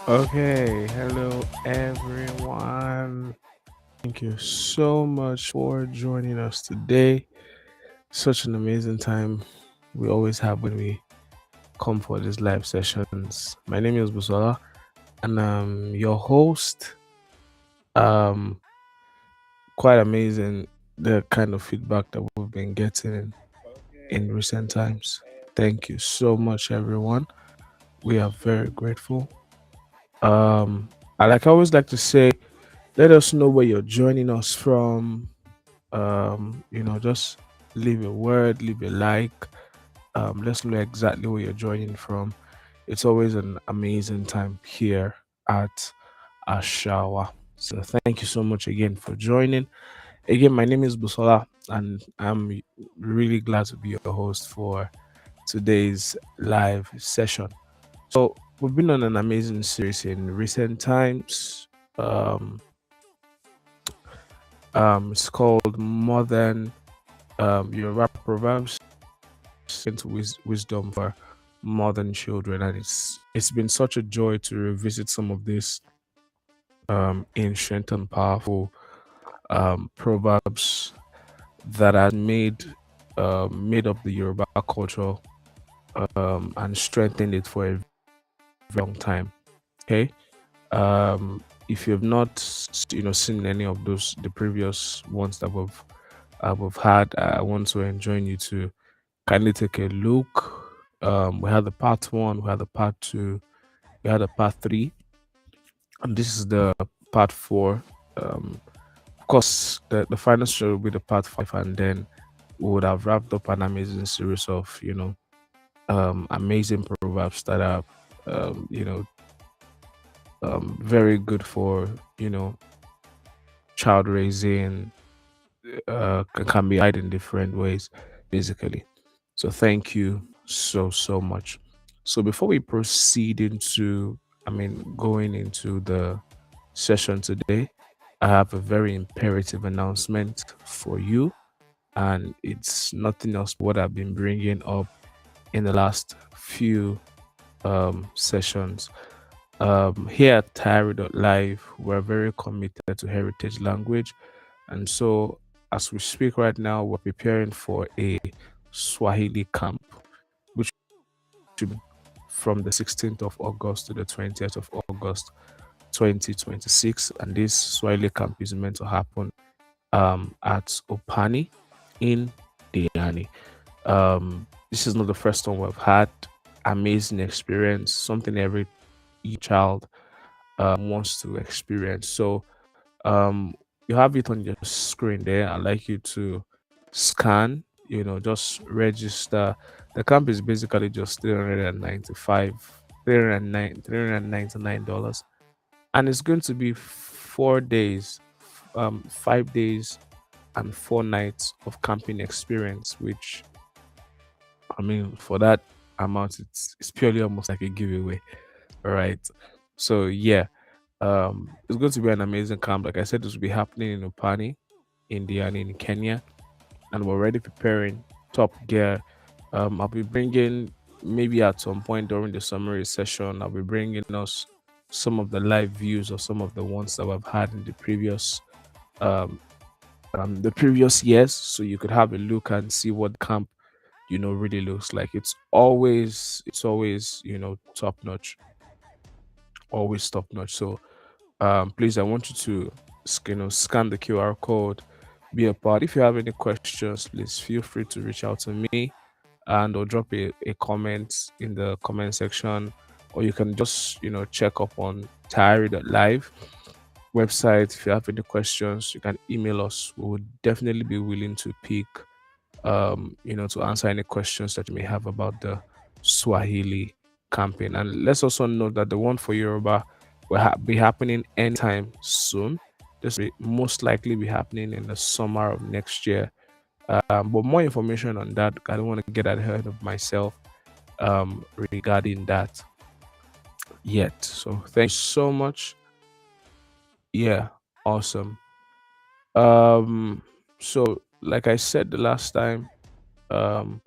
Okay, hello everyone. Thank you so much for joining us today. Such an amazing time we always have when we come for these live sessions. My name is Busola and I'm your host. Um, quite amazing the kind of feedback that we've been getting in recent times. Thank you so much, everyone. We are very grateful. Um, I always like to say, let us know where you're joining us from. Just leave a word, leave a like. Let's know exactly where you're joining from. It's always an amazing time here at Àṣà Wa. So thank you so much again for joining. Again, my name is Busola, and I'm really glad to be your host for today's live session. So we've been on an amazing series in recent times. Um, it's called Modern Yoruba Proverbs into wisdom for modern children, and it's been such a joy to revisit some of these ancient and powerful proverbs that are made up the Yoruba culture and strengthened it for a very long time. Okay, if you have not seen any of those the previous ones that we've had, I want to enjoin you to kindly take a look. We had the part one, we had the part two, we had the part three, and this is the part four. Of course, the final show will be the part five, and then we would have wrapped up an amazing series of amazing proverbs that are um, you know very good for child raising. Can be applied in different ways, basically. So thank you so much. So before we proceed into, going into the session today, I have a very imperative announcement for you, and it's nothing else but what I've been bringing up in the last few sessions. Here at Tayari.live, we're very committed to heritage language, and so as we speak right now, we're preparing for a Swahili camp, which should be from the 16th of August to the 20th of August 2026. And this Swahili camp is meant to happen at Opani in Diani. This is not the first one we've had. Amazing experience, something every child wants to experience. So um, you have it on your screen there. I'd like you to scan, just register. The camp is basically just 395, 399 dollars, and it's going to be 4 days, 5 days and 4 nights of camping experience, which for that amount, it's purely almost like a giveaway. All right. So yeah, it's going to be an amazing camp. Like I said, this will be happening in Upani, Indiana, in Kenya, and we're already preparing top gear. I'll be bringing, maybe at some point during the summary session, I'll be bringing us some of the live views of some of the ones that we've had in um, the previous years, so you could have a look and see what camp really looks like. It's always top notch, always top notch. So please, I want you to scan the QR code, be a part. If you have any questions, please feel free to reach out to me and or drop a comment in the comment section, or you can just check up on Tayari.live website. If you have any questions, you can email us. We would definitely be willing to pick to answer any questions that you may have about the Swahili campaign. And let's also note that the one for Yoruba will be happening anytime soon. This will most likely be happening in the summer of next year. But more information on that, I don't want to get ahead of myself regarding that yet. So thank you so much. Yeah, awesome. Um, so like I said the last time, um,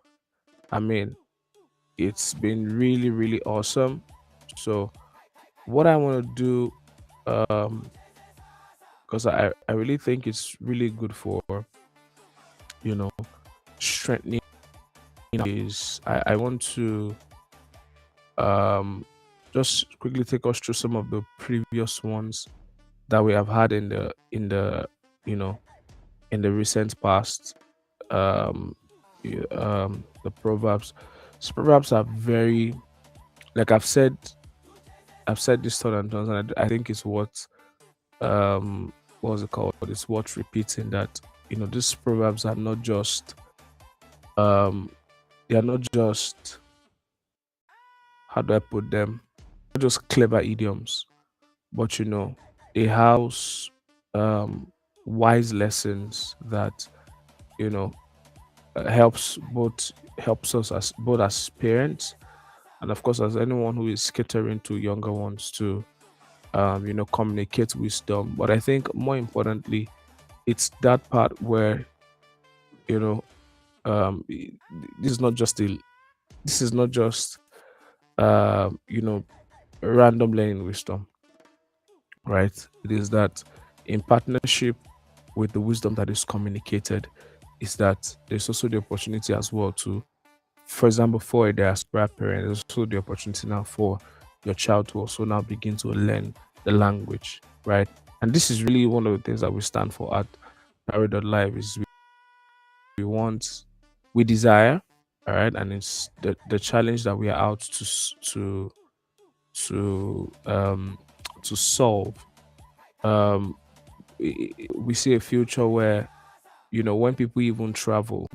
I mean, it's been really, really awesome. So what I want to do, um, because I really think it's really good for, you know, strengthening is I want to um just quickly take us through some of the previous ones that we have had in the you know in the recent past. The proverbs. So proverbs are very, like I've said this ton and tons, and I think it's what's it called? It's worth repeating that these proverbs are not just um they are not just, how do I put them? Not just clever idioms, but they house um wise lessons that you know helps us as both as parents, and of course as anyone who is catering to younger ones to communicate wisdom. But I think more importantly, it's that part where you know i- this is not just a this is not just uh, you know random learning wisdom, right? It is that in partnership with the wisdom that is communicated, is that there's also the opportunity as well to, for example, for a diaspora parent, there's also the opportunity now for your child to also now begin to learn the language, right? And this is really one of the things that we stand for at Tayari.live is we want, we desire, all right, and it's the challenge that we are out to to solve. Um, we see a future where when people even travel,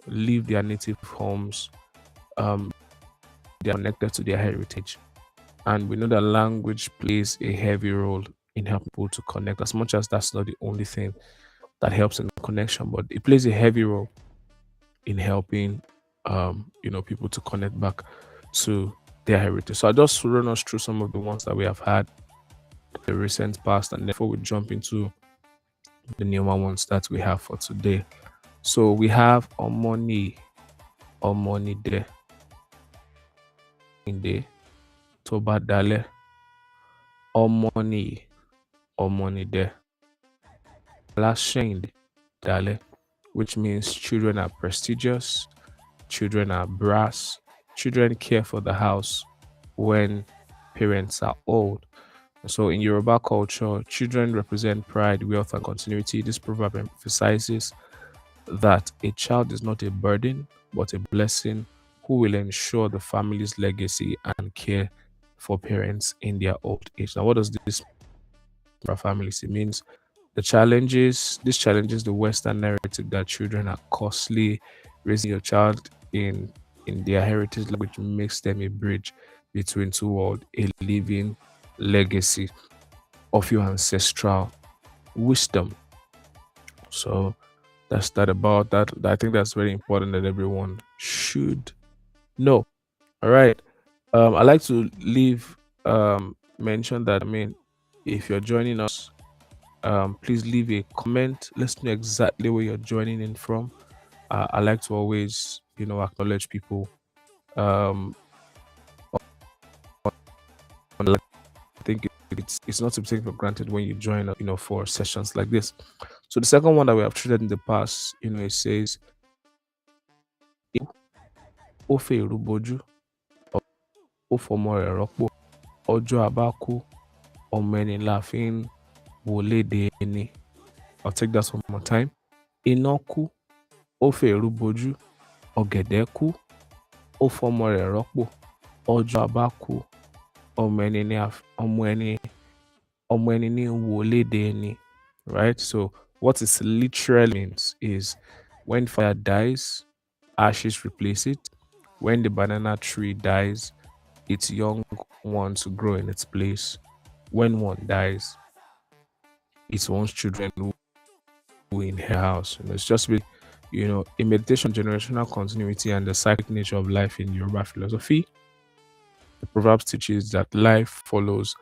leave their native homes, um, they are connected to their heritage. And we know that language plays a heavy role in helping people to connect, as much as that's not the only thing that helps in connection, but it plays a heavy role in helping people to connect back to their heritage. So I just run us through some of the ones that we have had in the recent past, and therefore we jump into the newer ones that we have for today. So we have Omoni de Inde Tobadale Omoni Omoni de Lashained Dale, which means children are prestigious, children are brass, children care for the house when parents are old. So in Yoruba culture, children represent pride, wealth, and continuity. This proverb emphasizes that a child is not a burden, but a blessing who will ensure the family's legacy and care for parents in their old age. Now, what does this mean for families? It means this challenges the Western narrative that children are costly. Raising your child in their heritage language makes them a bridge between two worlds, a living legacy of your ancestral wisdom. So that's that about that. I think that's very important that everyone should know. All right. I like to leave mention that, I mean, if you're joining us, please leave a comment. Let's know exactly where you're joining in from. I like to always acknowledge people. Um, I think it's not to be taken for granted when you join for sessions like this. So the second one that we have treated in the past, it says Ofe Iruboju, Ofomore Rokpo, Ojo Abaku, Omeni Lafin, Wolede Eni. I'll take that one more time. Inoku, Ofe Iruboju, Ogedeku, Ofomore Rokpo, Ojo Abaku, Omeni Ni Wolede Eni. Right? So what it literally means is when fire dies, ashes replace it. When the banana tree dies, its young ones grow in its place. When one dies, its one's children who in her house. It's just a meditation, generational continuity, and the cyclic nature of life in Yoruba philosophy. The Proverbs teaches that life flows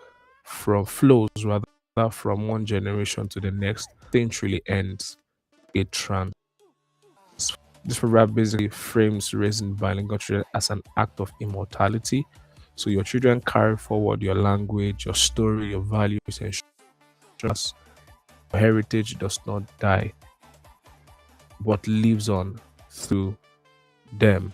rather from one generation to the next. Thing truly ends. It trans. This proverb basically frames raising bilingual children as an act of immortality. So your children carry forward your language, your story, your values, and ensures your heritage does not die but lives on through them.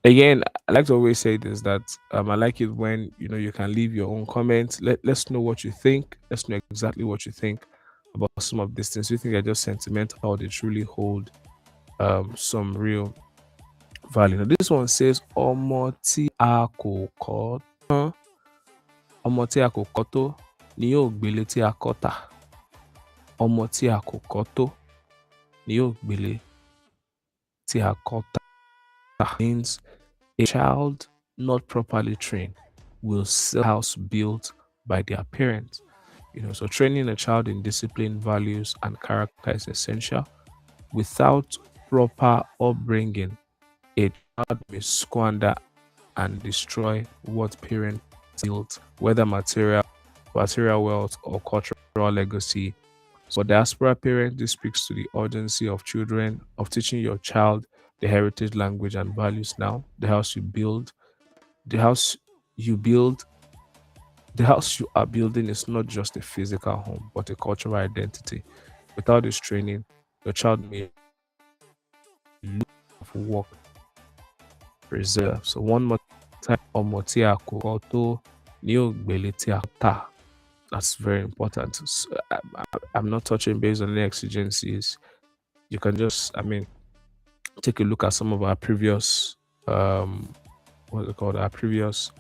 Again, I like to always say this, that I like it when you can leave your own comments. Let's know what you think. Let's know exactly what you think about some of these things. You think they're just sentimental or they truly hold some real value. Now, this one says ọmọ tí a kò kọ́ tán, ọmọ tí a kò kọ́ tó ni yóò gbélé tí a kọ́ tà. Ọmọ tí a kò kọ́ tó ni yóò gbélé tí a kọ́ tà. Means a child not properly trained will sell a house built by their parents. So training a child in discipline, values, and character is essential. Without proper upbringing, a child may squander and destroy what parents built, whether material wealth or cultural legacy. For diaspora parents, this speaks to the urgency of teaching your child the heritage, language, and values now. The house you build, the house you are building is not just a physical home, but a cultural identity. Without this training, your child may lose work preserve. So one more time, ọmọ tí a kò kọ́ tó ni yóò gbélé tí a kọ́ tà. That's very important. So, I'm not touching based on any exigencies. You can just, take a look at some of our previous, what's it called, our previous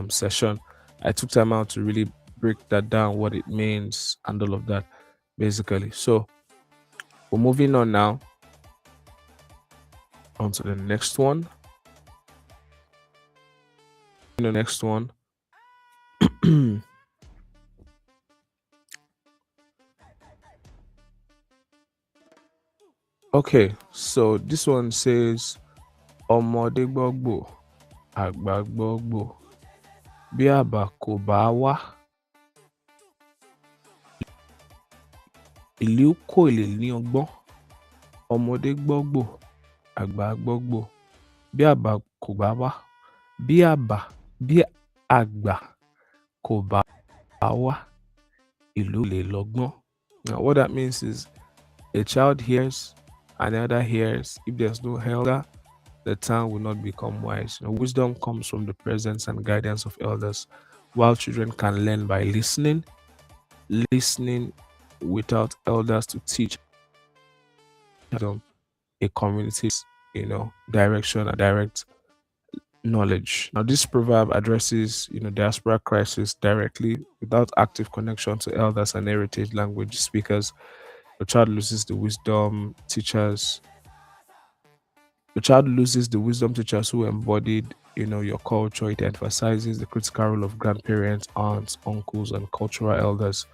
session. I took time out to really break that down, what it means, and all of that, basically. So we're moving on now on to the next one. The next one. Okay, so this one says ọmọdé gbọ́gbò, àgbà gbọ́gbò, bí àbá kò bá wá, ìlú kò lè ní ọgbọ́n. Ọmọdé gbọ́gbò, àgbà gbọ́gbò, bí àbá kò bá wá, bí àgbà kò bá wá, ìlú lè lọ́gbọ́n. Now, what that means is a child hears and the other hears. If there's no elder, the town will not become wise. Wisdom comes from the presence and guidance of elders, while children can learn by listening without elders to teach them a community's, direction and direct knowledge. Now, this proverb addresses, diaspora crisis directly without active connection to elders and heritage language speakers. The child loses the wisdom teachers. The child loses the wisdom teachers who embodied, your culture. It emphasizes the critical role of grandparents, aunts, uncles, and cultural elders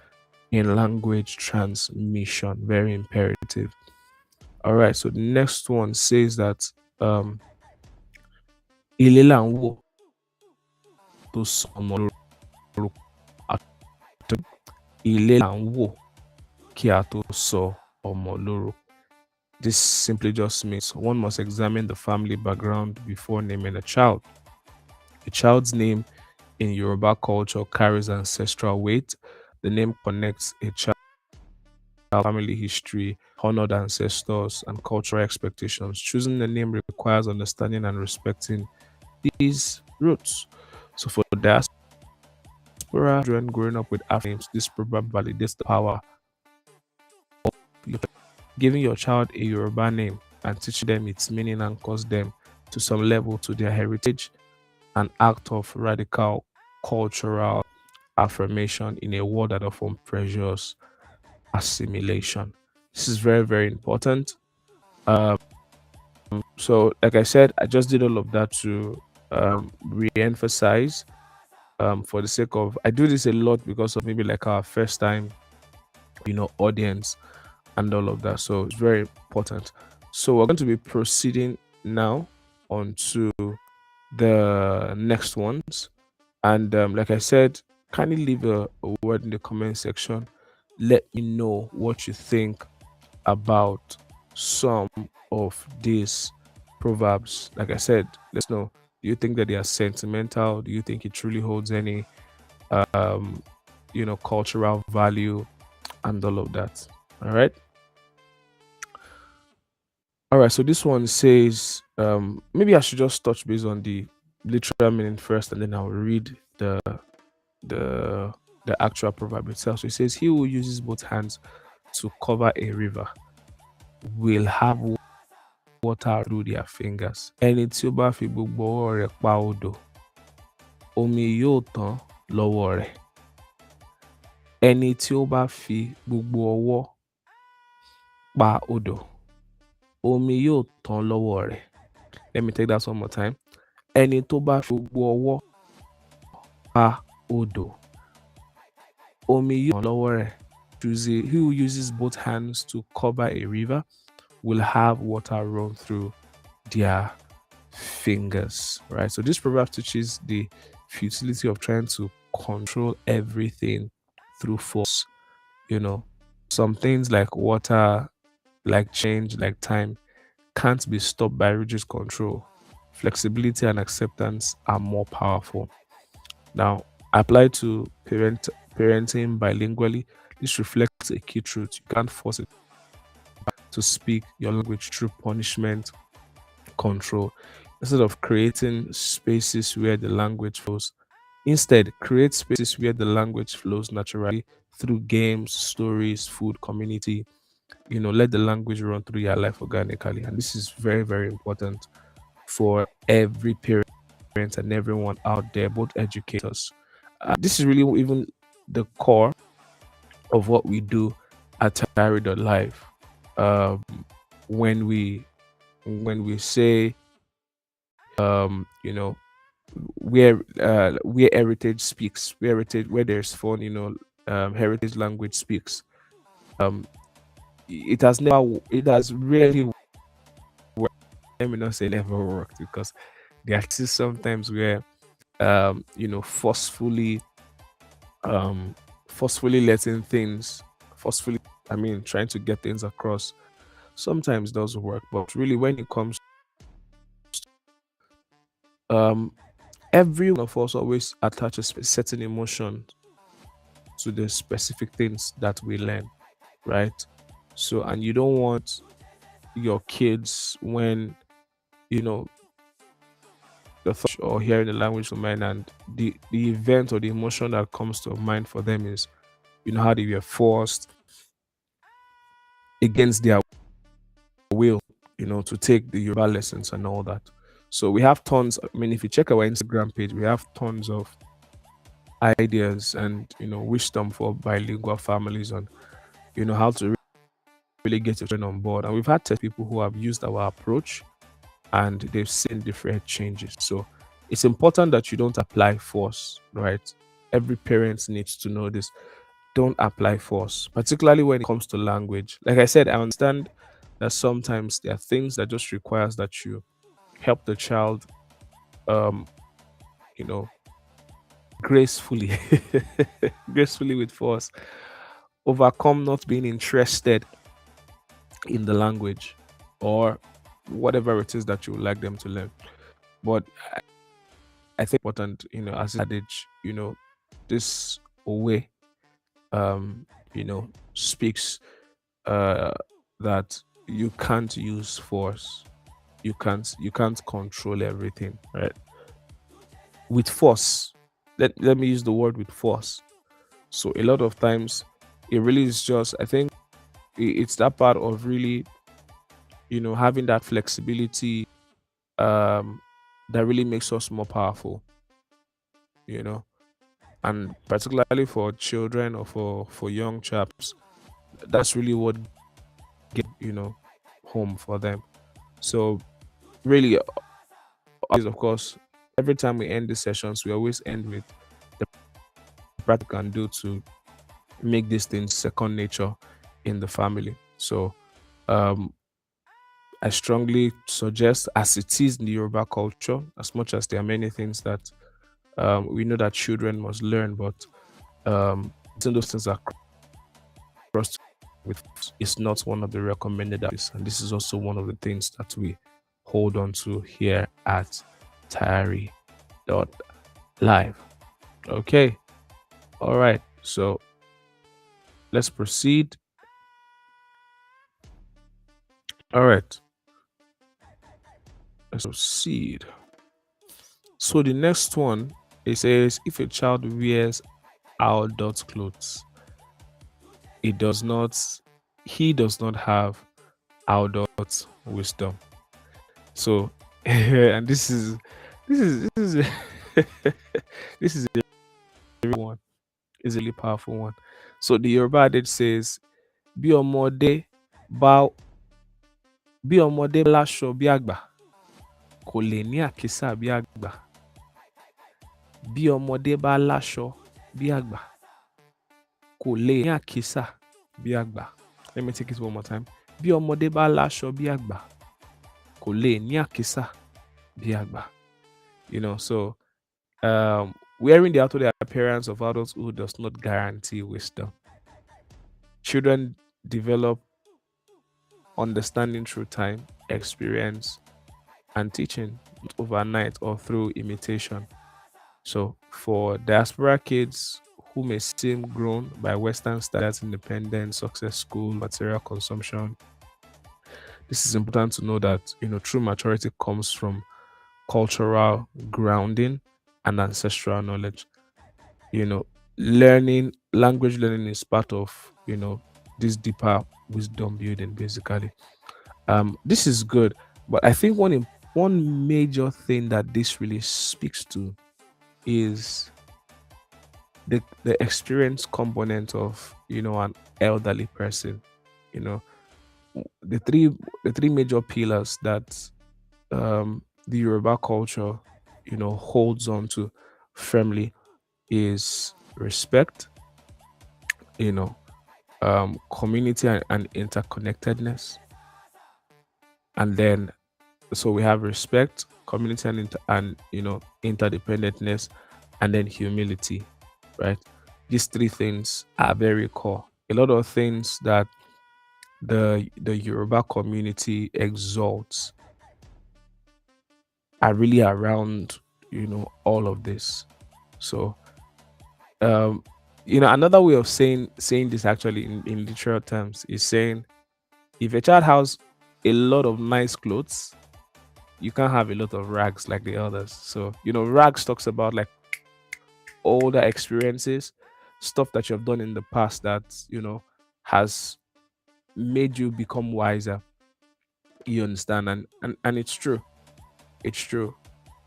in language transmission. Very imperative. All right, so the next one says that ilé là ń wò tó sọmọ lórúkọ. Ilé là ń wò kí a tó sọ ọmọ lórúkọ. This simply just means one must examine the family background before naming a child. A child's name in Yoruba culture carries ancestral weight. The name connects a child's family history, honored ancestors, and cultural expectations. Choosing the name requires understanding and respecting these roots. So for diaspora children growing up with African names, this proverb validates the power of giving your child a Yoruba name and teaching them its meaning anchors them to some level to their heritage, an act of radical cultural affirmation in a world that often pressures assimilation. This is very, very important. So, like I said, I just did all of that to re-emphasize for the sake of, I do this a lot because of maybe like our first time, audience and all of that. So it's very important. So we're going to be proceeding now on to the next ones. And like I said, kindly leave a word in the comment section. Let me know what you think about some of these proverbs. Like I said, let's know Do you think that they are sentimental? Do you think it truly holds any um, cultural value and all of that? All right. All right. So this one says, maybe I should just touch base on the literal meaning first, and then I'll read the the actual proverb itself. So it says, "He who uses both hands to cover a river will have water through their fingers. Ẹni tí ó bá fi gbogbo ọwọ́ rẹ̀ pa odò, omi yóò tán lọ́wọ́ rẹ̀. Ẹni tí ó bá fi gbogbo ọwọ́ pa odò, omi yóò tán lọ́wọ́ rẹ̀." Let me take that one more time. Ẹni tó bá fi gbogbo ọwọ́ pa odò, omi yóò tán lọ́wọ́ rẹ̀. He who uses both hands to cover a river will have water run through their fingers, right? So this proverb teaches the futility of trying to control everything through force. Some things like water, like change, like time, can't be stopped by rigid control. Flexibility and acceptance are more powerful. Now, applied to parenting bilingually, this reflects a key truth. You can't force it to speak your language through punishment, control. Instead of creating spaces where the language flows, instead create spaces where the language flows naturally through games, stories, food, community. Let the language run through your life organically. And this is very, very important for every parent and everyone out there, both educators. This is really even the core of what we do at Tayari.live. When we say where heritage speaks, where there's fun, heritage language speaks. It has rarely worked. Let me not say never worked, because there are still sometimes where forcefully letting things trying to get things across sometimes doesn't work. But really, when it comes every one of us always attaches a certain emotion to the specific things that we learn, right? So, and you don't want your kids, when the thought or hearing the language of men, and the event or the emotion that comes to mind for them is how they were forced against their will to take the Yoruba lessons and all that. So we have tons. If you check our Instagram page, we have tons of ideas and wisdom for bilingual families on how to really get your children on board. And we've had people who have used our approach and they've seen different changes. So it's important that you don't apply force, right? Every parent needs to know this. Don't apply force, particularly when it comes to language. Like I said, I understand that sometimes there are things that just requires that you help the child gracefully gracefully with force overcome not being interested in the language or whatever it is that you would like them to learn. But I think important, as adage, this way speaks that you can't use force. You can't control everything, right? With force. Let me use the word with force. So a lot of times it really is just, I think it's that part of really, having that flexibility that really makes us more powerful, and particularly for children or for young chaps, that's really what get home for them. So really, is of course, every time we end the sessions, we always end with the practice can do to make these things second nature in the family. So I strongly suggest, as it is in the Yoruba culture, as much as there are many things that we know that children must learn, but those things are crossed with is not one of the recommended activities. And this is also one of the things that we hold on to here at Tayari.live. Okay. All right. So let's proceed. All right. Let's proceed. So the next one, it says, if a child wears adult clothes, it does not, he does not have adult wisdom. So, and this is this is a real one. Is a really powerful one. So the Yoruba adage says, "Bí ọmọdé bá bí ọmọdé bá láṣọ bí àgbà, kò lè ní àkísà bí àgbà. Bí ọmọdé bá láṣọ bí àgbà, kò lè ní àkísà bí àgbà." Let me take it one more time. Bí ọmọdé bá láṣọ bí àgbà, kò lè ní àkísà bí àgbà. So wearing the outward appearance of adulthood does not guarantee wisdom. Children develop understanding through time, experience, and teaching, not overnight or through imitation. So, for diaspora kids who may seem grown by Western standards, independence, success, school, material consumption, this is important to know that true maturity comes from cultural grounding and ancestral knowledge. you know Language learning is part of this deeper wisdom building, basically. This is good, but I think one major thing that this really speaks to is the experience component of an elderly person. you know the three major pillars that the Yoruba culture holds on to firmly is respect, you know, community and interconnectedness. And then, so we have respect, community and interdependentness, and then humility, right? These three things are very core. A lot of things that the Yoruba community exalts are really around all of this. So um another way of saying this, actually, in literal terms, is saying, if a child has a lot of nice clothes, you can't have a lot of rags like the others. So rags talks about like older experiences, stuff that you have done in the past that has made you become wiser. You understand? And it's true. It's true.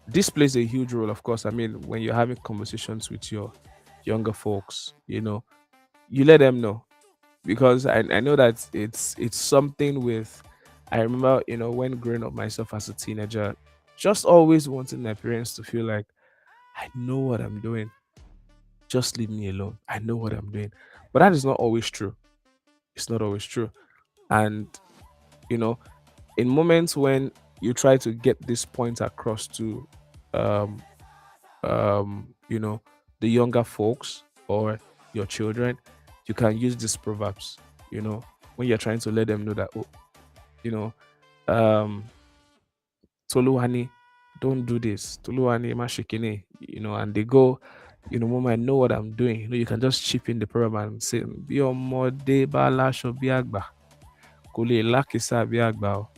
This plays a huge role, of course. I mean, when you're having conversations with your younger folks, you let them know, because I know that it's something with. I remember, when growing up myself as a teenager, just always wanting my parents to feel like I know what I'm doing. Just leave me alone. I know what I'm doing. But that is not always true. It's not always true. And you know, in moments when you try to get this point across to um you know the younger folks or your children, you can use these proverbs, when you're trying to let them know that, oh, you know um Toluwani, don't do this. Toluwani, mashikine, and they go, mom, I know what I'm doing. You can just chip in the program and say, Bi omode ba lasho bi agba, ko le lakisa bi agba, o.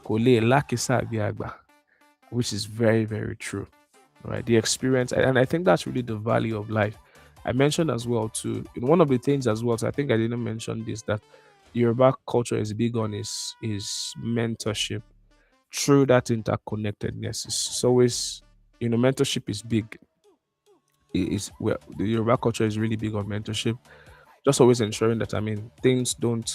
Ko le lakisa bi agba," which is very, very true. Right? The experience, and I think that's really the value of life. I mentioned as well too, one of the things as well, so I think I didn't mention this, that Yoruba culture is big on is mentorship through that interconnectedness. It's always, mentorship is big. Is well, the Yoruba culture is really big on mentorship. Just always ensuring that, I mean, things don't,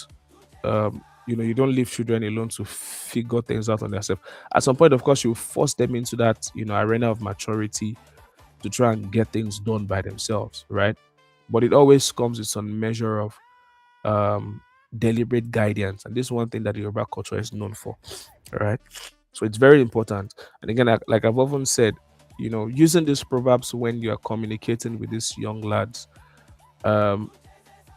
you don't leave children alone to figure things out on themselves. At some point, of course, you force them into that, arena of maturity to try and get things done by themselves, right? But it always comes with some measure of um, deliberate guidance, and this is one thing that the Yoruba culture is known for, right? So it's very important. And again, like I've often said, using these proverbs when you are communicating with these young lads, um,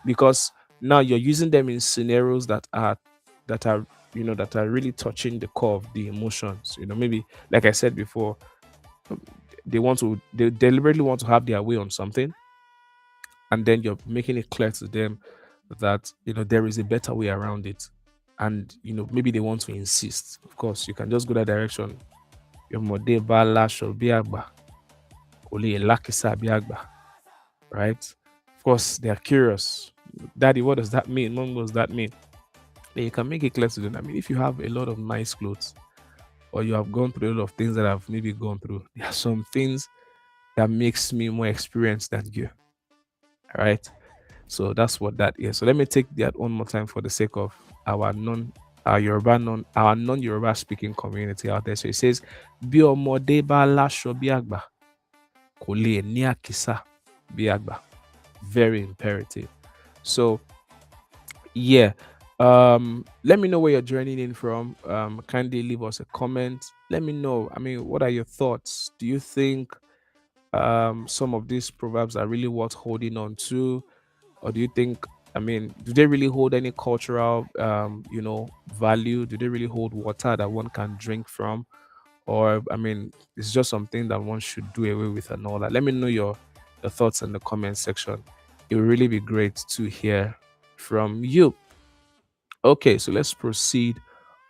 because now you're using them in scenarios that are that are really touching the core of the emotions. Maybe like I said before, they deliberately want to have their way on something, and then you're making it clear to them that there is a better way around it. And maybe they want to insist. Of course, you can just go that direction. Your mode bala shobiagba, ole lakisa biagba, right? Of course, they are curious. Daddy, what does that mean? Mom, what does that mean? Then you can make it clear to them. I mean, if you have a lot of nice clothes, or you have gone through a lot of things that I've maybe gone through, there are some things that makes me more experienced than you. All right. So that's what that is. So let me take that one more time for the sake of our non our non-Yoruba speaking community out there. So it says, Bí ọmọdé bá láṣọ bí àgbà, kò lè ní àkísà bí àgbà. Very imperative. So yeah. Let me know where you're joining in from. Kindly leave us a comment. Let me know. I mean, what are your thoughts? Do you think some of these proverbs are really worth holding on to? Or do you think, I mean, do they really hold any cultural value? Do they really hold water that one can drink from? Or I mean, it's just something that one should do away with and all that. Let me know your thoughts in the comment section. It will really be great to hear from you. Okay, so let's proceed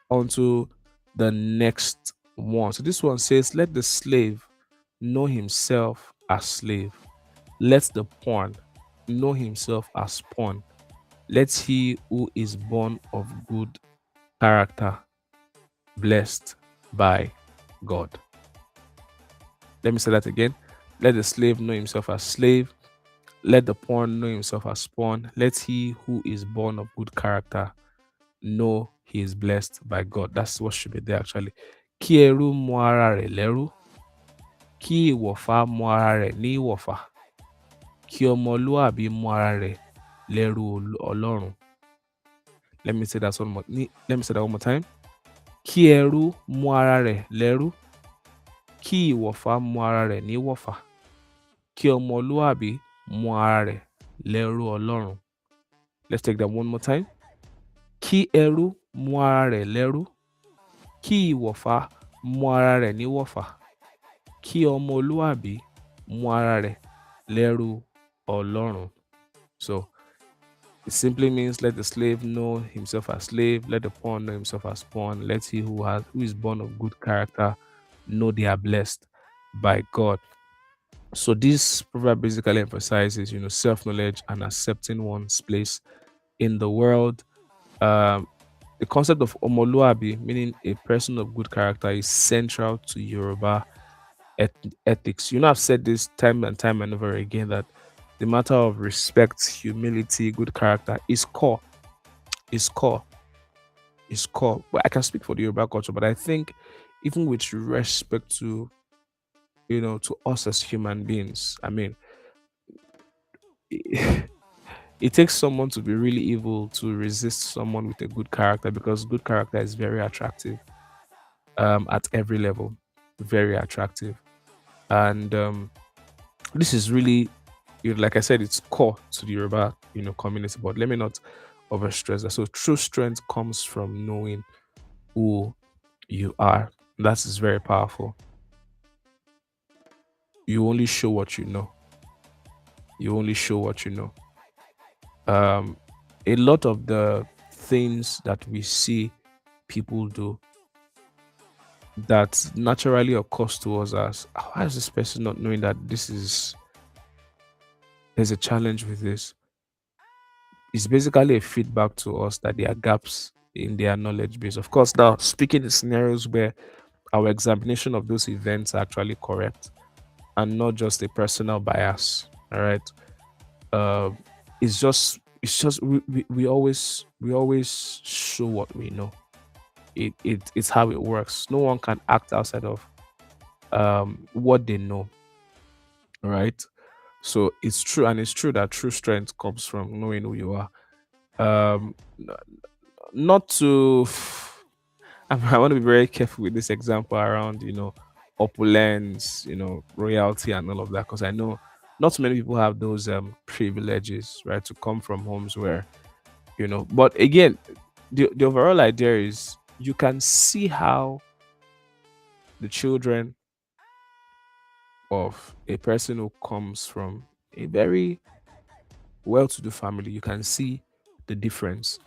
on to the next one. So this one says, let the slave know himself as slave. Let the pawn know himself as pawn. Let he who is born of good character, blessed by God. Let me say that again. Let the slave know himself as slave. Let the pawn know himself as pawn. Let he who is born of good character know he is blessed by God. That's what should be there actually. Kí ẹrú mọ ara rẹ̀ lẹ́rú, kí ìwọ̀fà mọ ara rẹ̀ ní ìwọ̀fà, kí ọmọlúàbí mọ ara rẹ̀ lẹ́rú Ọlọ́run. Let me say that one more time. Kí ẹrú mọ ara rẹ̀ lẹ́rú, kí ìwọ̀fà mọ ara rẹ̀ ní ìwọ̀fà, kí ọmọlúàbí mọ ara rẹ̀ lẹ́rú Ọlọ́run. Let's take that one more time. Kí ẹrú mọ ara rẹ̀ lẹ́rú, kí ìwọ̀fà mọ ara rẹ̀ ní ìwọ̀fà, kí ọmọlúàbí mọ ara rẹ̀ lẹ́rú Ọlọ́run. So it simply means let the slave know himself as slave, let the pawn know himself as pawn, let he who is born of good character know they are blessed by God. So this proverb basically emphasizes, self-knowledge and accepting one's place in the world. The concept of omoluabi, meaning a person of good character, is central to Yoruba ethics. I've said this time and time and over again that the matter of respect, humility, good character is core. Is core. Is core. Well, I can speak for the Yoruba culture, but I think even with respect to to us as human beings, I mean, it takes someone to be really evil to resist someone with a good character, because good character is very attractive at every level, very attractive. And this is really, like I said, it's core to the Yoruba community, but let me not overstress that. So true strength comes from knowing who you are. That is very powerful. You only show what you know. You only show what you know. A lot of the things that we see people do that naturally occurs to us as, why is this person not knowing that there's a challenge with this? It's basically a feedback to us that there are gaps in their knowledge base. Of course, now speaking in scenarios where our examination of those events are actually correct and not just a personal bias. All right. It's just we always show what we know. It's how it works. No one can act outside of what they know. All right. So it's true, and it's true that true strength comes from knowing who you are. Um, not to I want to be very careful with this example around, opulence, royalty and all of that, because I know not too many people have those privileges, right, to come from homes where, but again, the overall idea is you can see how the children of a person who comes from a very well-to-do family, you can see the difference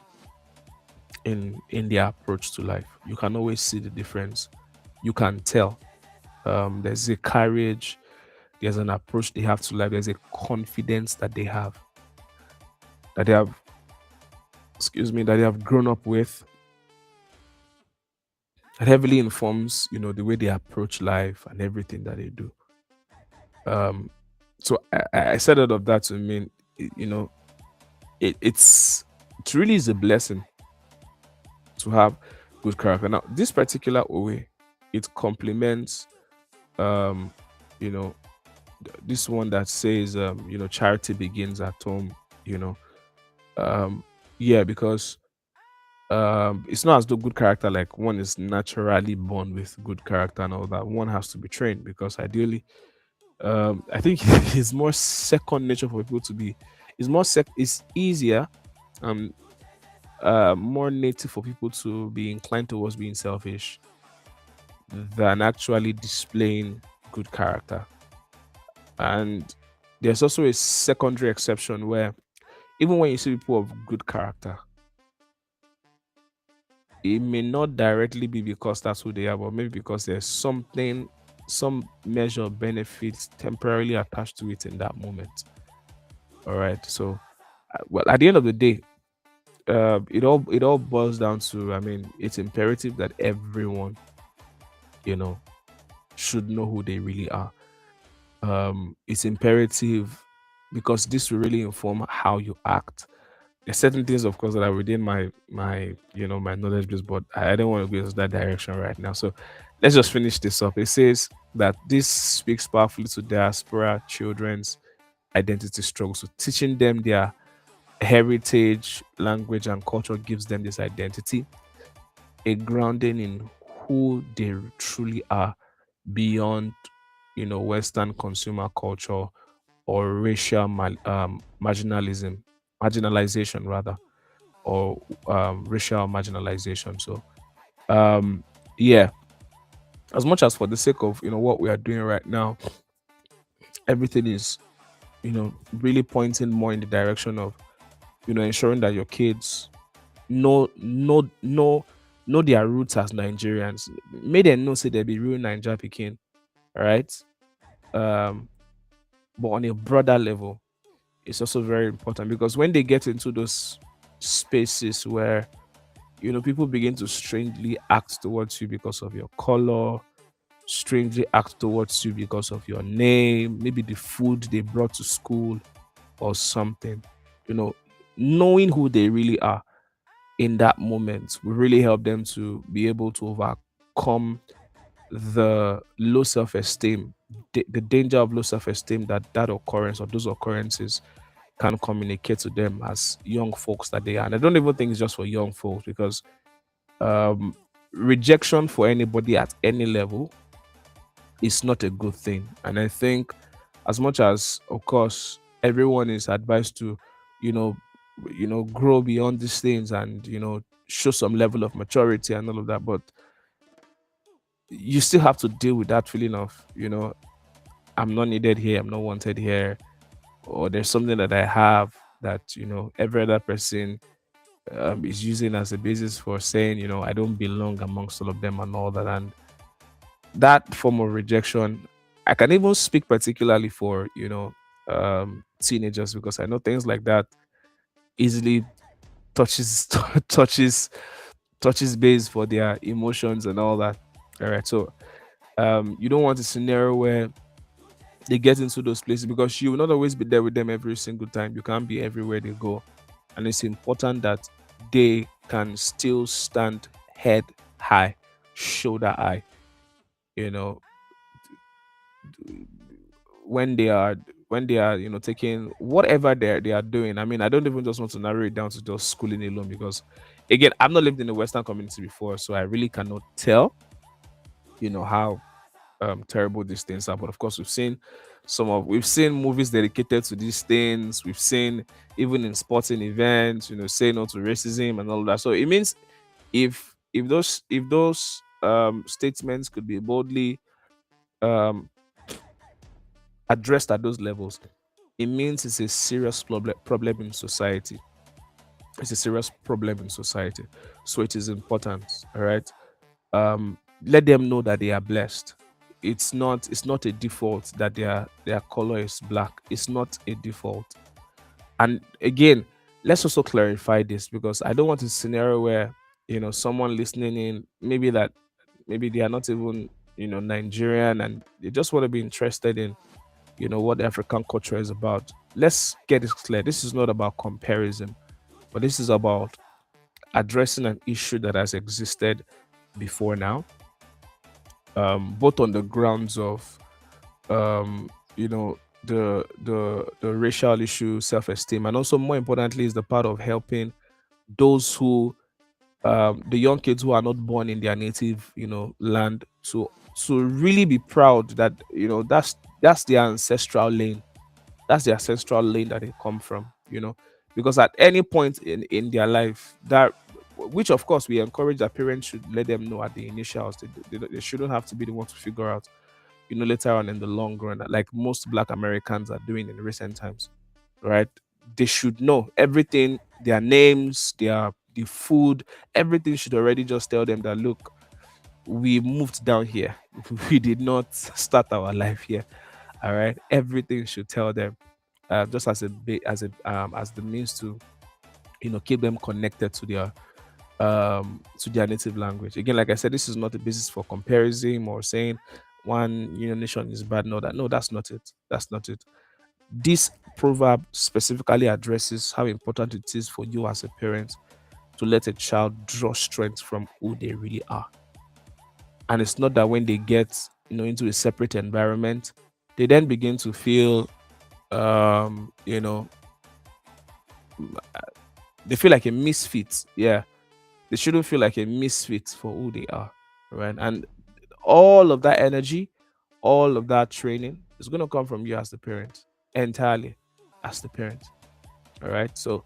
in their approach to life. You can always see the difference. You can tell. There's a courage, there's an approach they have to life, there's a confidence that they have, excuse me, that they have grown up with, that heavily informs, the way they approach life and everything that they do. Um, so I said all of that to mean, you know, it really is a blessing to have good character. Now, this particular way, it complements, um, you know, this one that says, charity begins at home. You know, um, yeah, because it's not as though good character, like one is naturally born with good character and all that. One has to be trained because ideally, I think it's more second nature for people to be. It's easier, um, more native for people to be inclined towards being selfish than actually displaying good character. And there's also a secondary exception where even when you see people of good character, it may not directly be because that's who they are, but maybe because there's something, some measure of benefits temporarily attached to it in that moment. All right. So, well, at the end of the day, it all boils down to, I mean, it's imperative that everyone, you know, should know who they really are. It's imperative because this will really inform how you act. There's certain things, of course, that are within my knowledge base, but I don't want to go into that direction right now. So let's just finish this up. It says that this speaks powerfully to diaspora children's identity struggles. So teaching them their heritage, language, and culture gives them this identity, a grounding in who they truly are beyond, Western consumer culture or racial marginalization rather, or racial marginalization. So, um, yeah, as much as for the sake of what we are doing right now, everything is really pointing more in the direction of ensuring that your kids know their roots as Nigerians. May them know say they be real Niger picking, right? Um, but on a broader level, it's also very important because when they get into those spaces where people begin to strangely act towards you because of your color, strangely act towards you because of your name, maybe the food they brought to school or something, you know, knowing who they really are in that moment will really help them to be able to overcome the low self-esteem, the danger of low self-esteem that occurrence or those occurrences can communicate to them as young folks that they are. And I don't even think it's just for young folks because um, rejection for anybody at any level is not a good thing. And I think, as much as, of course, everyone is advised to, you know, grow beyond these things and show some level of maturity and all of that, but you still have to deal with that feeling of, I'm not needed here, I'm not wanted here, or there's something that I have that every other person is using as a basis for saying, I don't belong amongst all of them and all that. And that form of rejection, I can even speak particularly for, teenagers because I know things like that easily touches touches touches base for their emotions and all that. All right. So you don't want a scenario where they get into those places because you will not always be there with them every single time. You can't be everywhere they go. And it's important that they can still stand head high, shoulder high, you know, when they are taking whatever they are doing. I mean, I don't even just want to narrow it down to just schooling alone because again, I've not lived in the Western community before, so I really cannot tell, how. terrible these things are. But of course, we've seen movies dedicated to these things. We've seen even in sporting events, say no to racism and all of that. So it means if those statements could be boldly um, addressed at those levels, it means it's a serious problem in society. It's a serious problem in society. So it is important. All right. Let them know that they are blessed. It's not a default that their color is black. It's not a default. And again, let's also clarify this, because I don't want a scenario where someone listening in, maybe they are not even Nigerian, and they just want to be interested in what African culture is about. Let's get this clear. This is not about comparison, but this is about addressing an issue that has existed before now, both on the grounds of the racial issue, self-esteem, and also more importantly is the part of helping those who the young kids who are not born in their native land, to really be proud that that's their ancestral lane. That's the ancestral lane that they come from, because at any point in their life, that which of course we encourage, that parents should let them know at the initials. They shouldn't have to be the one to figure out later on in the long run, like most Black Americans are doing in recent times, right? They should know everything, their names, the food, everything should already just tell them that, look, we moved down here. We did not start our life here. All right. Everything should tell them, just as the means to keep them connected to their native language. Again, like I said, this is not a basis for comparison or saying one nation is bad. No, that's not it. That's not it. This proverb specifically addresses how important it is for you as a parent to let a child draw strength from who they really are. And it's not that when they get into a separate environment, they then begin to feel um you know they feel like a misfit. Yeah, they shouldn't feel like a misfit for who they are, right? And all of that energy, all of that training is going to come from you as the parent, entirely as the parent. All right. So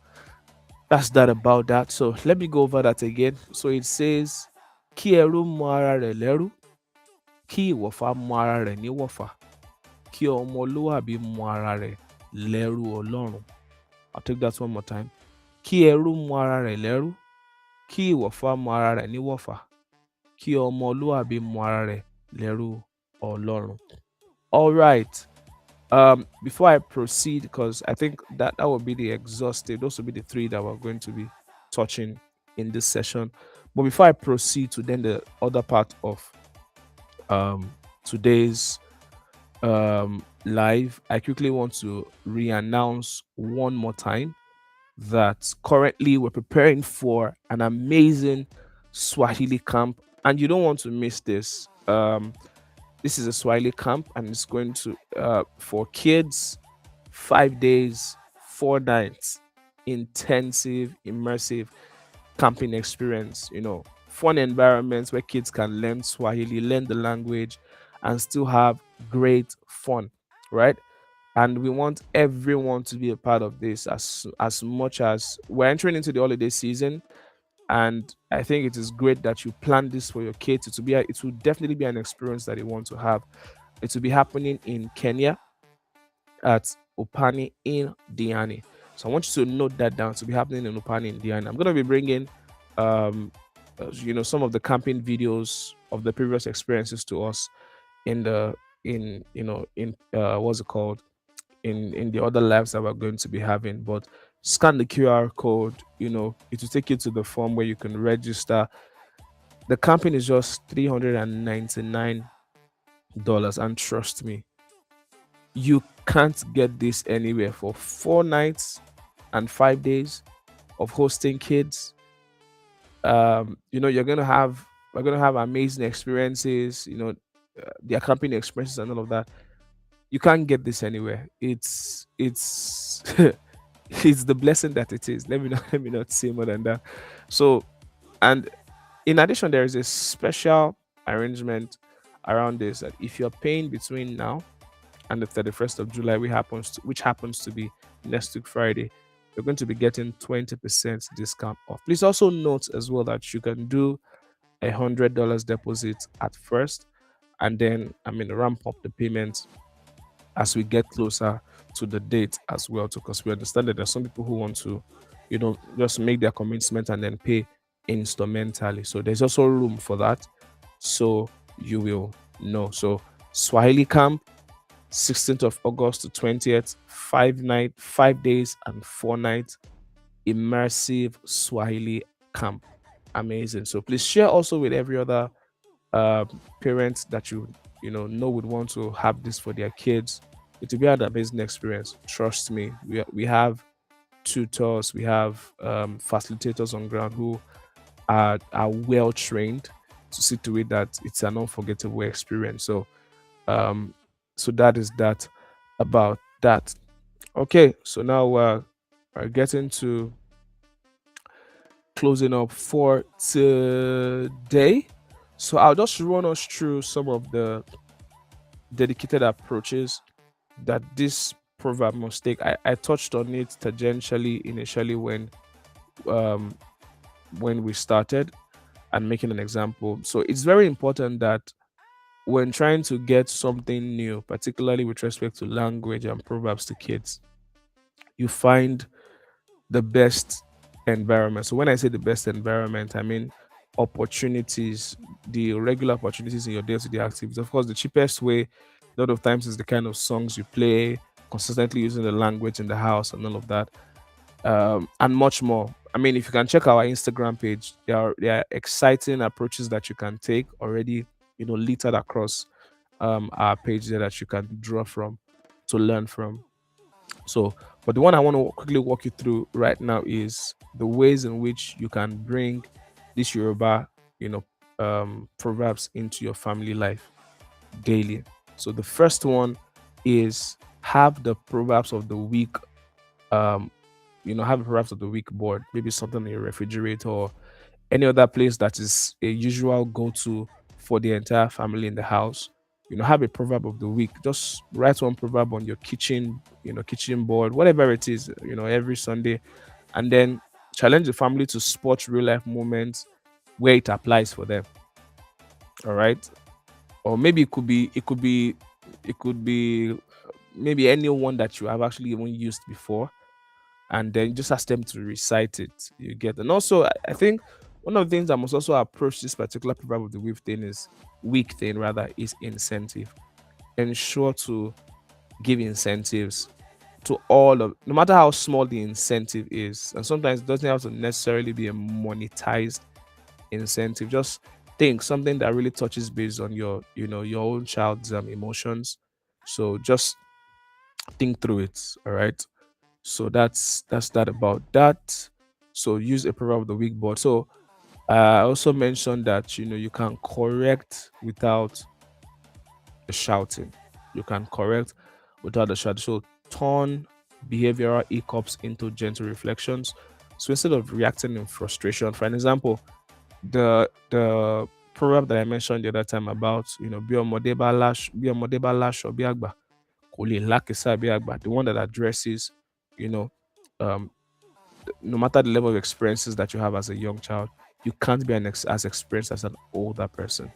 that's that about that. So let me go over that again. So it says, Kí ẹrú mọ ara rẹ̀ lẹ́rú, kí ìwọ̀fà mọ ara rẹ̀ níwọ̀fà, kí ọmọlúwàbí mọ ara rẹ̀ lẹ́rú Ọlọ́run. I'll take that one more time. Kí ẹrú mọ ara rẹ̀ lẹ́rú, kí ìwọ̀fà mọ ara rẹ̀ níwọ̀fà, kí ọmọlúwàbí mọ ara rẹ̀ lẹ́rú Ọlọ́run. All right. Before I proceed, because I think that will be the exhaustive, those will be the three that we're going to be touching in this session. But before I proceed to then the other part of today's live, I quickly want to re-announce one more time that currently we're preparing for an amazing Swahili camp, and you don't want to miss this. This is a Swahili camp, and it's going to for kids, 5 days, 4 nights, intensive, immersive camping experience. Fun environments where kids can learn Swahili, learn the language, and still have great fun, right? And we want everyone to be a part of this, as much as we're entering into the holiday season. And I think it is great that you plan this for your kids. It will definitely be an experience that they want to have. It will be happening in Kenya at Upani in Diani. So I want you to note that down. To be happening in Upani in Diani. I'm going to be bringing some of the camping videos of the previous experiences to us in what's it called, in the other lives that we're going to be having. But scan the QR code, it will take you to the form where you can register. The camping is just $399, and trust me, you can't get this anywhere. For 4 nights and 5 days of hosting kids, we're gonna have amazing experiences, the camping experiences and all of that. You can't get this anywhere. It's it's the blessing that it is. Let me not say more than that. So, and in addition, there is a special arrangement around this, that if you're paying between now and the 31st of July, which happens to be next week Friday, you're going to be getting 20% discount off. Please also note as well that you can do $100 deposit at first, and then ramp up the payment as we get closer to the date as well, because we understand that there's some people who want to, just make their commitment and then pay instrumentally. So there's also room for that. So you will know. So Swahili Camp, 16th of August to 20th, 5 days and 4 nights, immersive Swahili camp. Amazing. So please share also with every other uh, parents that you know would want to have this for their kids. It will be an amazing experience. Trust me. We have tutors, we have facilitators on ground who are well trained to see to it that it's an unforgettable experience. Um, so that is that about that. Okay, so now we're getting to closing up for today. So I'll just run us through some of the dedicated approaches that this proverb must take. I touched on it tangentially initially um, when we started and making an example. So it's very important that when trying to get something new, particularly with respect to language and proverbs to kids, you find the best environment. So when I say the best environment, I mean opportunities, the regular opportunities in your day-to-day activities. Of course, the cheapest way, a lot of times, is the kind of songs you play, consistently using the language in the house and all of that, and much more. I mean, if you can check our Instagram page, there are exciting approaches that you can take already, littered across our page there that you can draw from to learn from. So, but the one I want to quickly walk you through right now is the ways in which you can bring this Yoruba, proverbs into your family life daily. So the first one is have the proverbs of the week. Um, have a proverbs of the week board, maybe something in your refrigerator or any other place that is a usual go-to for the entire family in the house. Have a proverb of the week. Just write one proverb on your kitchen board, whatever it is, every Sunday, and then challenge the family to spot real life moments where it applies for them. All right. Or maybe it could be maybe anyone that you have actually even used before, and then just ask them to recite it. You get, and also I think one of the things I must also approach this particular proverb of the week thing rather, is incentive. Ensure to give incentives to all of, no matter how small the incentive is, and sometimes it doesn't have to necessarily be a monetized incentive. Just think something that really touches base on your own child's emotions. So just think through it. All right. So that's that about that. So use a proverb of the week board. So I also mentioned that you can correct without the shouting. You can correct without the shouting. So turn behavioral hiccups into gentle reflections. So instead of reacting in frustration, for an example, the proverb that I mentioned the other time about bí ọmọdé bá láṣọ bí àgbà kò lè lákìsà bí àgbà, the one that addresses you know um no matter the level of experiences that you have as a young child, you can't be as experienced as an older person.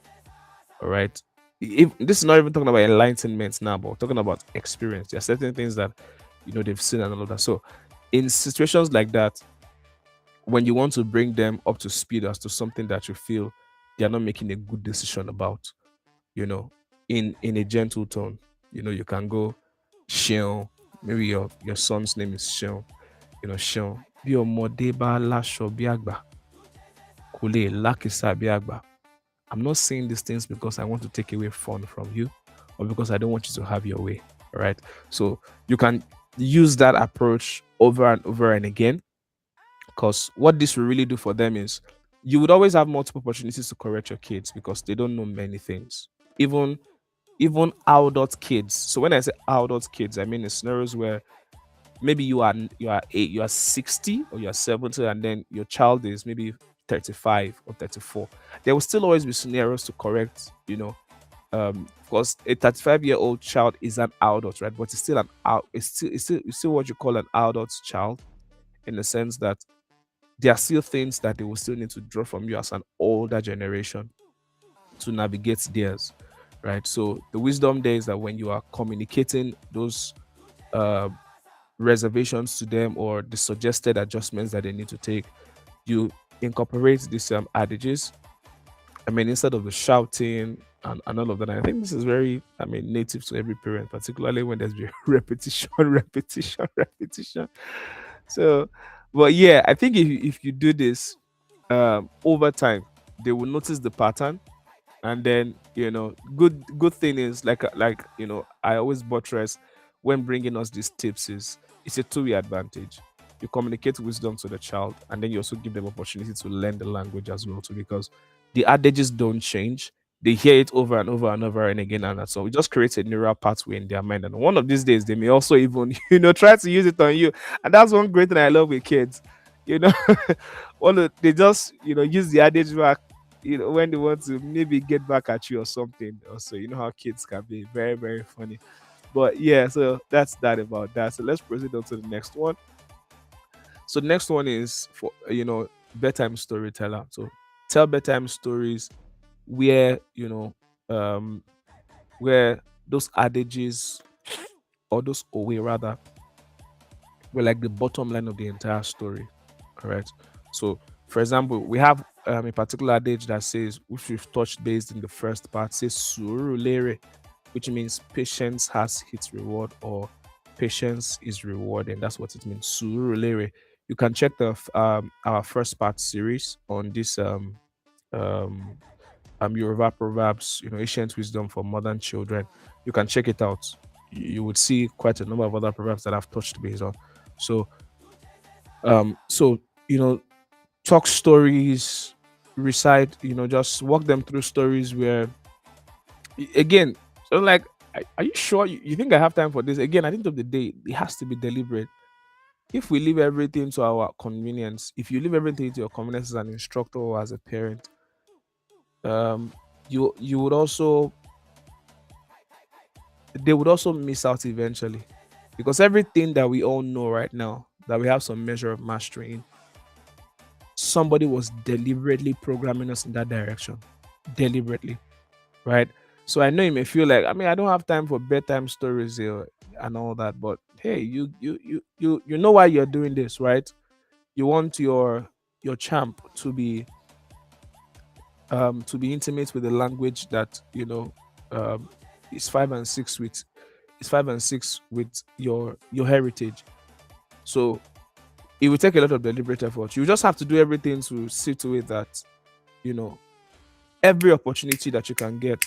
All right. If this is not even talking about enlightenment now, but we're talking about experience. There are certain things that they've seen and all of that. So in situations like that, when you want to bring them up to speed as to something that you feel they're not making a good decision about, you know, in a gentle tone, you can go, Shion. Maybe your son's name is Shion. Shion. Bí ọmọdé bá láṣọ bí àgbà, kò lè lákìsà bí àgbà. I'm not saying these things because I want to take away fun from you or because I don't want you to have your way. All right. So you can use that approach over and over and again, because what this will really do for them is you would always have multiple opportunities to correct your kids because they don't know many things. Even adult kids. So when I say adult kids, I mean in scenarios where maybe you are 60 or you are 70, and then your child is maybe 35 or 34. There will still always be scenarios to correct of course, a 35-year-old child is an adult, right? But it's still an out. It's still what you call an adult child, in the sense that there are still things that they will still need to draw from you as an older generation to navigate theirs, right? So the wisdom there is that when you are communicating those uh, reservations to them, or the suggested adjustments that they need to take, you incorporate these adages. I mean, instead of the shouting and all of that, I think this is very, I mean, native to every parent, particularly when there's been repetition, repetition, repetition. So, but yeah, I think if you do this over time, they will notice the pattern. And then, good thing is, I always buttress when bringing us these tips, is it's a two-way advantage. You communicate wisdom to the child, and then you also give them opportunity to learn the language as well too, because the adages don't change. They hear it over and over and over and again, and so it just creates a neural pathway in their mind, and one of these days they may also even try to use it on you. And that's one great thing I love with kids. you know they just use the adage back, when they want to maybe get back at you or something. Also, you know how kids can be very, very funny. But yeah, so that's that about that. So let's proceed on to the next one. So the next one is for bedtime storyteller. So tell bedtime stories where um where those adages, or those owe rather, were like the bottom line of the entire story. Correct. So, for example, we have a particular adage that says, which we've touched based in the first part, says surulere, which means patience has its reward, or patience is rewarding. That's what it means. Surulere. You can check our first part series on this um Yoruba Proverbs, ancient wisdom for modern children. You can check it out. You would see quite a number of other proverbs that I've touched base on. So, so you know, talk stories, recite, just walk them through stories where, again, so like, are you sure you think I have time for this? Again, at the end of the day, it has to be deliberate. If we leave everything to our convenience, if you leave everything to your convenience as an instructor or as a parent, um, you would also they would also miss out eventually, because everything that we all know right now that we have some measure of mastery in, somebody was deliberately programming us in that direction, deliberately, right? So I know you may feel like, I mean, I don't have time for bedtime stories here and all that, but hey, you know why you're doing this, right? You want your champ to be intimate with the language that um is 5 and 6 with your heritage. So it will take a lot of deliberate effort. You just have to do everything to see to it that you know every opportunity that you can get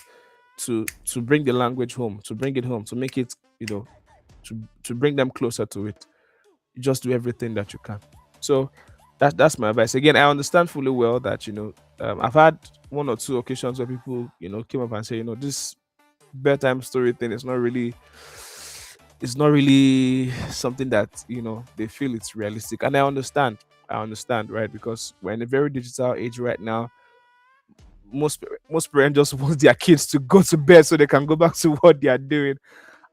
to bring the language home, to bring it home, to make it, to bring them closer to it. You just do everything that you can. So that's my advice. Again, I understand fully well that I've had one or two occasions where people came up and say, this bedtime story thing is not really something that they feel it's realistic, and I understand, right? Because we're in a very digital age right now. Most parents just want their kids to go to bed so they can go back to what they are doing.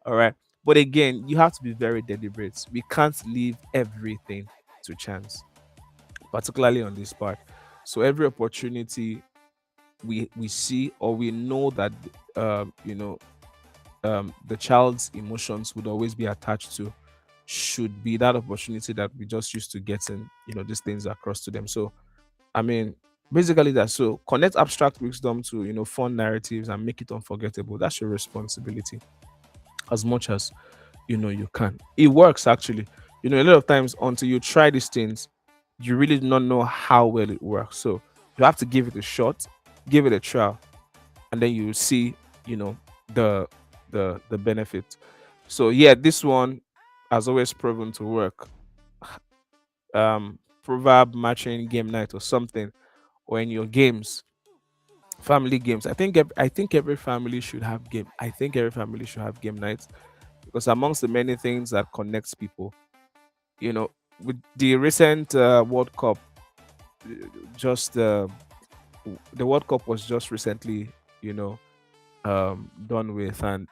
All right. But again, you have to be very deliberate. We can't leave everything to chance, particularly on this part. So every opportunity we see, or we know that um you know the child's emotions would always be attached to, should be that opportunity that we just used to getting these things across to them. So I mean, basically that. So connect abstract wisdom to fun narratives and make it unforgettable. That's your responsibility, as much as you can. It works actually. A lot of times, until you try these things, you really do not know how well it works. So you have to give it a shot, give it a trial, and then you see you know the the benefit. So yeah, this one has always proven to work. Proverb matching game night or something, or in your games, family games. I think every family should have game. I think every family should have game nights, because amongst the many things that connects people, you know, with the recent World Cup, just the World Cup was just recently, you know, done with. And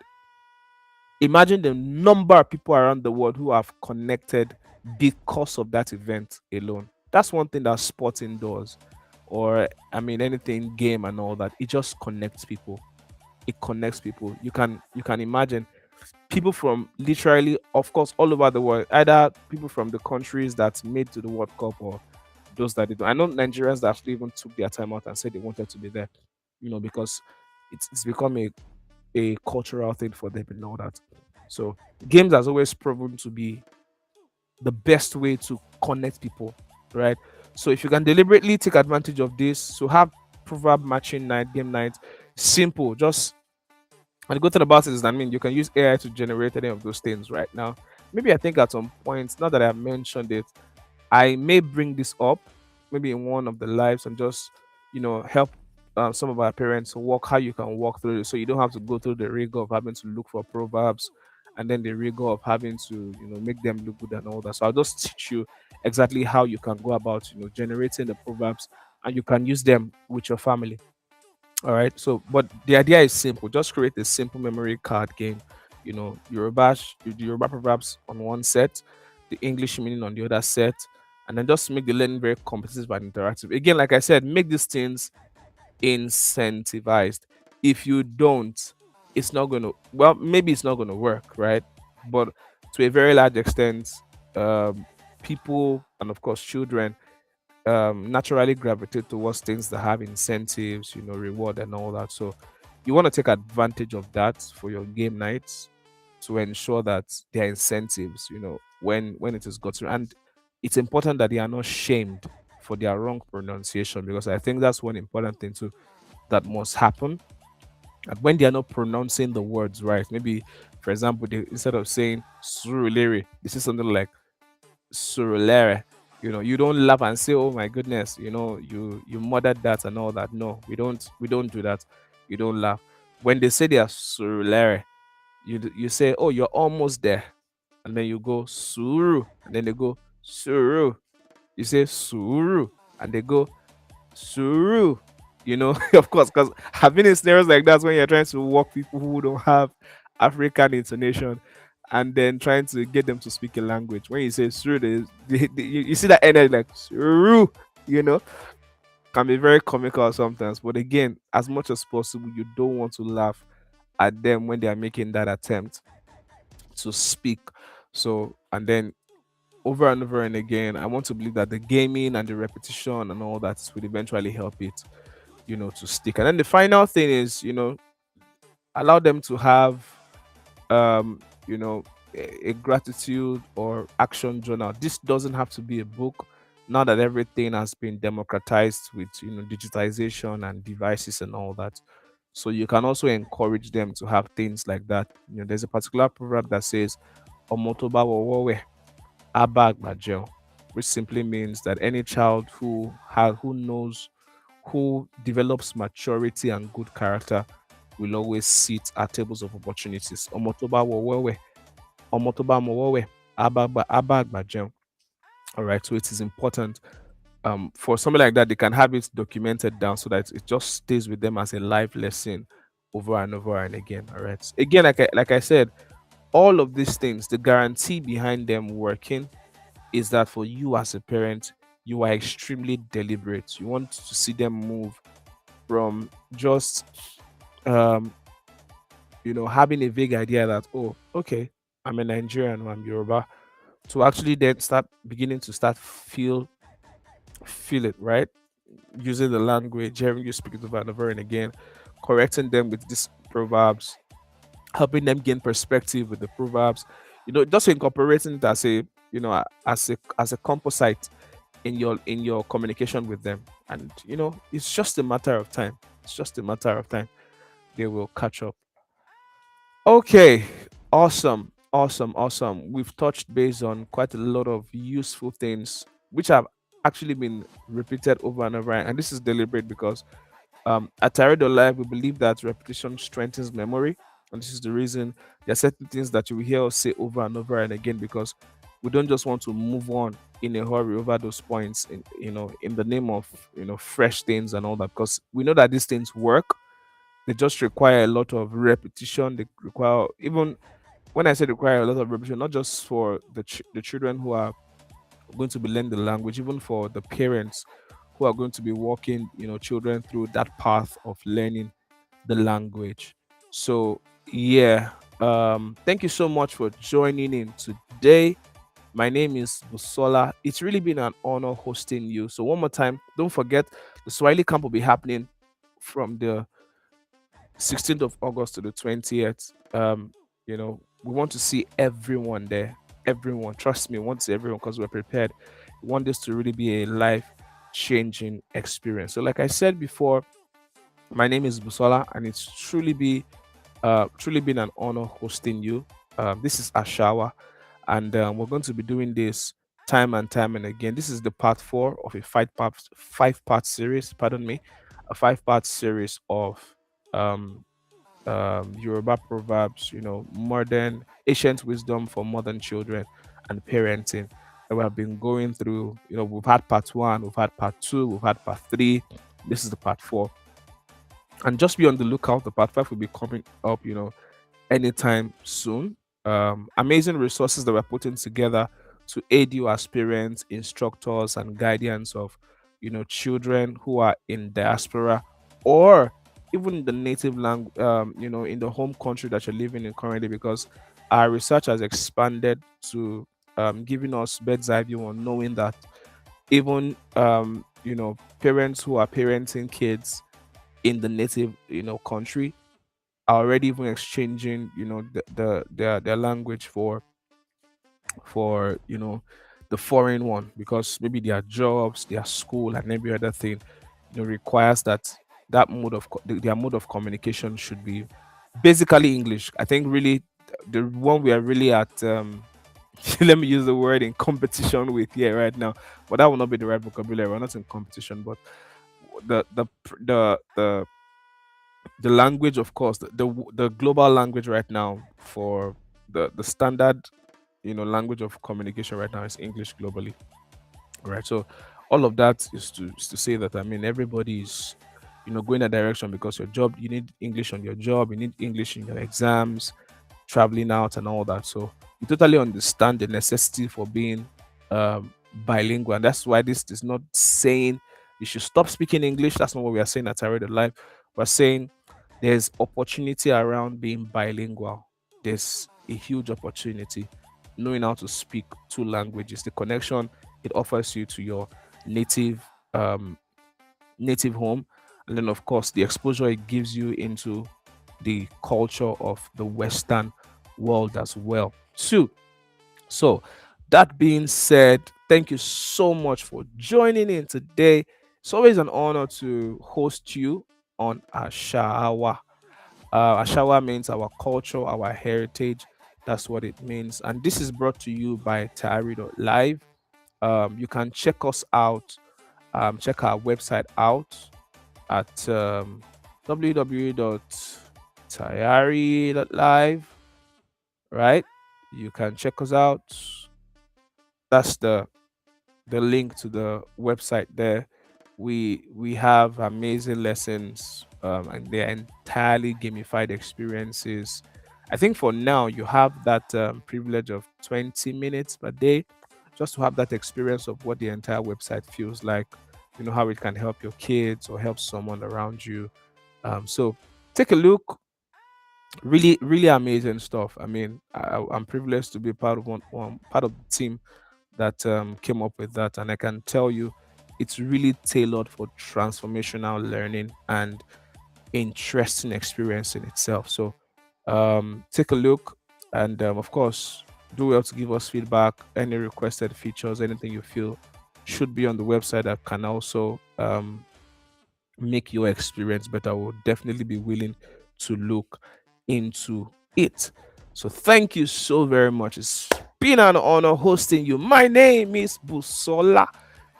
imagine the number of people around the world who have connected because of that event alone. That's one thing that sporting does, or I mean anything game and all that. It just connects people. It connects people. You can imagine people from literally, of course, all over the world. Either people from the countries that made to the World Cup or those that didn't. I know Nigerians that actually even took their time out and said they wanted to be there. Because it's become a cultural thing for them and all that. So games has always proven to be the best way to connect people, right? So if you can deliberately take advantage of this, so have proverb matching night, game night, simple. Just and the good thing about it is, I mean, you can use AI to generate any of those things right now. Maybe I think at some point, now that I have mentioned it, I may bring this up maybe in one of the lives and just help some of our parents walk how you can walk through it, so you don't have to go through the rigor of having to look for proverbs and then the rigor of having to make them look good and all that. So I'll just teach you exactly how you can go about generating the proverbs, and you can use them with your family. All right. So, but the idea is simple. Just create a simple memory card game. The Yoruba proverbs on one set, the English meaning on the other set, and then just make the learning very competitive and interactive. Again, like I said, make these things incentivized. If you don't, it's not going to, well, maybe it's not going to work, right? But to a very large extent, um, people and of course children naturally gravitate towards things that have incentives, reward and all that. So you want to take advantage of that for your game nights to ensure that there are incentives, when it is gotten. And it's important that they are not shamed for their wrong pronunciation, because I think that's one important thing too that must happen. And when they are not pronouncing the words right, maybe for example, instead of saying surulere, they say something like surulere. You don't laugh and say, oh my goodness, you murdered that and all that. No, we don't do that. You don't laugh when they say they are surulere. You say, oh, you're almost there, and then you go suru, and then they go suru. You say suru, and they go suru. Of course, because I've been in scenarios like that when you're trying to walk people who don't have African intonation, and then trying to get them to speak a language. When you say suru, you see that energy like suru, you know, can be very comical sometimes. But again, as much as possible, you don't want to laugh at them when they are making that attempt to speak. So, and then over and over and again, I want to believe that the gaming and the repetition and all that will eventually help it, to stick. And then the final thing is, allow them to have, um, you know, a gratitude or action journal. This doesn't have to be a book. Now that everything has been democratized with, digitization and devices and all that, so you can also encourage them to have things like that. There's a particular proverb that says, "Omotoba wowowe abag majel," which simply means that any child who knows, who develops maturity and good character, will always sit at tables of opportunities. Omotoba wowewe, omotoba mowewe, abagba gem. All right, so it is important for something like that. They can have it documented down so that it just stays with them as a live lesson over and over and again. All right. Again, like I said, all of these things, the guarantee behind them working is that for you as a parent, you are extremely deliberate. You want to see them move from just um having a vague idea that, oh, okay, I'm a Nigerian or I'm Yoruba, to actually then start beginning to start feel it, right? Using the language, hearing you speak it over and over and again, correcting them with these proverbs, helping them gain perspective with the proverbs, just incorporating it as a as a composite in your communication with them. And it's just a matter of time. It's just a matter of time. They will catch up. Okay, awesome, awesome, awesome. We've touched base on quite a lot of useful things, which have actually been repeated over and over. And this is deliberate because at Tayari.live, we believe that repetition strengthens memory. And this is the reason there are certain things that you will hear us say over and over and again, because we don't just want to move on in a hurry over those points in the name of fresh things and all that, because we know that these things work. They just require a lot of repetition. They require, even when I say require a lot of repetition, not just for the children who are going to be learning the language, even for the parents who are going to be walking, children through that path of learning the language. So yeah, thank you so much for joining in today. My name is Busola. It's really been an honor hosting you. So one more time, don't forget the Swahili camp will be happening from the 16th of August to the 20th. We want to see everyone there. Everyone, trust me, we want to see everyone because we're prepared. We want this to really be a life changing experience. So, like I said before, my name is Busola, and it's truly been an honor hosting you. This is Àṣà Wa, and we're going to be doing this time and time and again. This is the part four of a five part series. Pardon me, a five-part series of um, Yoruba Proverbs. Modern ancient wisdom for modern children and parenting. And we have been going through. We've had part one, we've had part two, we've had part three. This is the part four, and just be on the lookout. The part five will be coming up. Anytime soon. Amazing resources that we're putting together to aid you as parents, instructors, and guardians of children who are in diaspora, or even the native language, in the home country that you're living in currently, because our research has expanded to giving us bird's eye view on knowing that even parents who are parenting kids in the native country are already even exchanging their language for the foreign one, because maybe their jobs, their school, and every other thing requires that their mode of communication should be basically English. I think really the one we are really at let me use the word in competition with here right now, but that will not be the right vocabulary. We're not in competition, but the language, of course, the global language right now for the standard language of communication right now is English globally, right? So all of that is to say that, I mean, everybody is going that direction, because your job, you need English on your job, you need English in your exams, traveling out, and all that. So we totally understand the necessity for being bilingual, and that's why this is not saying you should stop speaking English. That's not what we are saying at Tayari.Live. We're saying there's opportunity around being bilingual. There's a huge opportunity knowing how to speak two languages, the connection it offers you to your native um, native home, and then of course the exposure it gives you into the culture of the Western world as well too. So that being said, thank you so much for joining in today. It's always an honor to host you on Àṣà Wa. Àṣà Wa means our culture, our heritage. That's what it means. And this is brought to you by Tayari.live. You can check us out, check our website out at www.tayari.live, right? You can check us out. That's the link to the website there. We have amazing lessons, and they're entirely gamified experiences. I think for now you have that privilege of 20 minutes per day, just to have that experience of what the entire website feels like. How it can help your kids or help someone around you. So take a look. Really, really amazing stuff. I mean, I'm privileged to be part of one part of the team that came up with that, and I can tell you, it's really tailored for transformational learning and interesting experience in itself. So, take a look, and of course, do well to give us feedback, any requested features, anything you feel should be on the website that can also make your experience better. Will definitely be willing to look into it. So thank you so very much. It's been an honor hosting you. My name is Busola,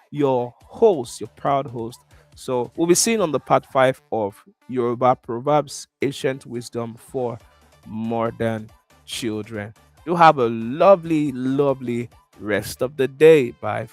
your host, your proud host. So we'll be seeing on the part five of Yoruba Proverbs, ancient wisdom for modern children. You have a lovely, lovely rest of the day. Bye.